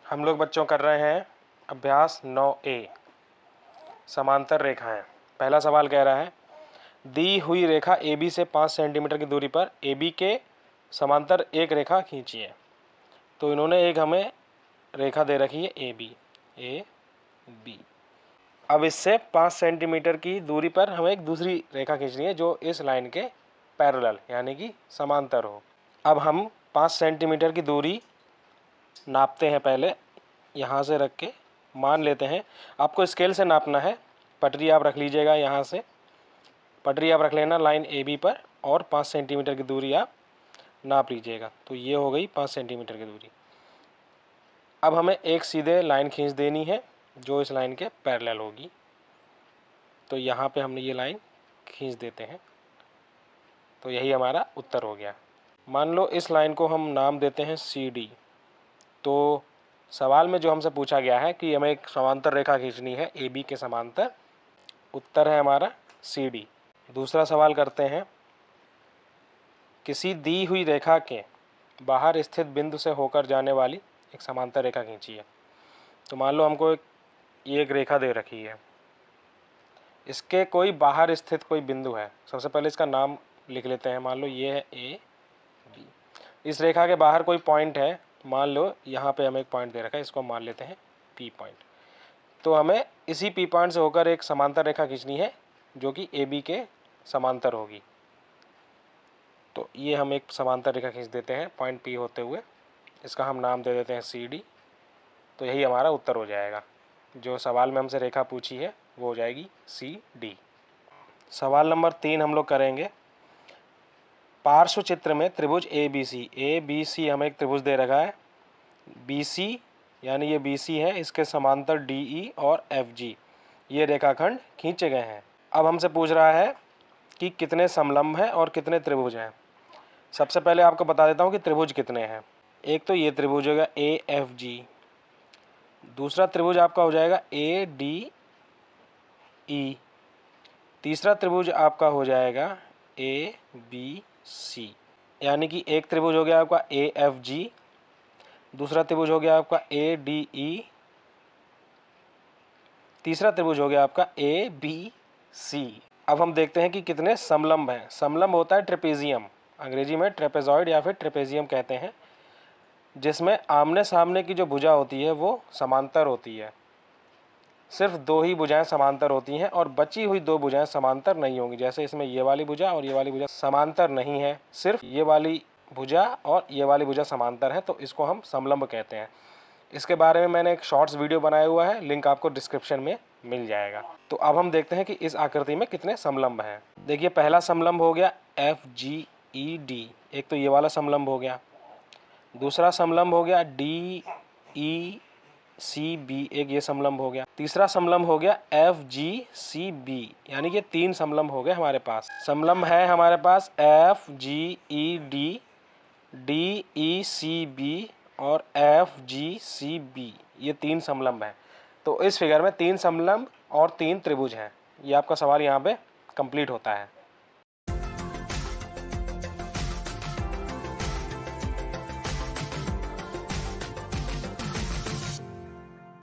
हम लोग बच्चों कर रहे हैं अभ्यास 9A समांतर रेखाएं। पहला सवाल कह रहा है दी हुई रेखा AB से 5 सेंटीमीटर की दूरी पर AB के समांतर एक रेखा खींचिए। तो इन्होंने एक हमें रेखा दे रखी है AB। अब इससे 5 सेंटीमीटर की दूरी पर हमें एक दूसरी रेखा खींचनी है जो इस लाइन के पैरेलल यानी कि समांतर हो। अब हम 5 सेंटीमीटर की दूरी नापते हैं। पहले यहाँ से रख के मान लेते हैं, आपको स्केल से नापना है। पटरी आप रख लीजिएगा, यहाँ से पटरी आप रख लेना लाइन AB पर और 5 सेंटीमीटर की दूरी आप नाप लीजिएगा। तो ये हो गई 5 सेंटीमीटर की दूरी। अब हमें एक सीधे लाइन खींच देनी है जो इस लाइन के पैरेलल होगी। तो यहाँ पे हमने ये लाइन खींच देते हैं। तो यही हमारा उत्तर हो गया। मान लो इस लाइन को हम नाम देते हैं CD। तो सवाल में जो हमसे पूछा गया है कि हमें एक समांतर रेखा खींचनी है AB के समांतर, उत्तर है हमारा CD। दूसरा सवाल करते हैं किसी दी हुई रेखा के बाहर स्थित बिंदु से होकर जाने वाली एक समांतर रेखा खींचिए। तो मान लो हमको एक रेखा दे रखी है, इसके कोई बाहर स्थित कोई बिंदु है। सबसे पहले इसका नाम लिख लेते हैं। मान लो ये है AB। इस रेखा के बाहर कोई पॉइंट है, मान लो यहाँ पे हमें एक पॉइंट दे रखा है, इसको मान लेते हैं P पॉइंट। तो हमें इसी P पॉइंट से होकर एक समांतर रेखा खींचनी है जो कि AB के समांतर होगी। तो ये हम एक समांतर रेखा खींच देते हैं पॉइंट P होते हुए, इसका हम नाम दे देते हैं CD। तो यही हमारा उत्तर हो जाएगा। जो सवाल में हमसे रेखा पूछी है वो हो जाएगी CD। सवाल नंबर 3 हम लोग करेंगे। पार्श्व चित्र में त्रिभुज ABC हमें एक त्रिभुज दे रखा है। BC यानी ये BC है, इसके समांतर DE और FG ये रेखाखंड खींचे गए हैं। अब हमसे पूछ रहा है कि कितने समलंब हैं और कितने त्रिभुज हैं। सबसे पहले आपको बता देता हूँ कि त्रिभुज कितने हैं। एक तो ये त्रिभुज होगा AFG, दूसरा त्रिभुज आपका हो जाएगा ADE, तीसरा त्रिभुज आपका हो जाएगा ABC। यानी कि एक त्रिभुज हो गया आपका AFG, दूसरा त्रिभुज हो गया आपका ADE, तीसरा त्रिभुज हो गया आपका ABC। अब हम देखते हैं कि कितने समलंब हैं। समलंब होता है ट्रेपेजियम, अंग्रेजी में ट्रेपेजॉइड या फिर ट्रेपेजियम कहते हैं, जिसमें आमने सामने की जो भुजा होती है वो समांतर होती है। सिर्फ 2 ही भुजाएं समांतर होती हैं और बची हुई 2 भुजाएं समांतर नहीं होंगी। जैसे इसमें ये वाली भुजा और ये वाली भुजा समांतर नहीं है, सिर्फ ये वाली भुजा और ये वाली भुजा समांतर है, तो इसको हम समलंब कहते हैं। इसके बारे में मैंने एक शॉर्ट्स वीडियो बनाया हुआ है, लिंक आपको डिस्क्रिप्शन में मिल जाएगा। तो अब हम देखते हैं कि इस आकृति में कितने समलंब हैं। देखिए पहला समलंब हो गया FGED, एक तो ये वाला समलंब हो गया। दूसरा समलंब हो गया DECB, एक ये समलंब हो गया। तीसरा समलंब हो गया FGCB, यानी कि 3 समलंब हो गए हमारे पास। समलंब है हमारे पास FGED, DECB और FGCB, ये 3 समलंब हैं। तो इस फिगर में 3 समलंब और 3 त्रिभुज हैं। ये आपका सवाल यहाँ पे कंप्लीट होता है।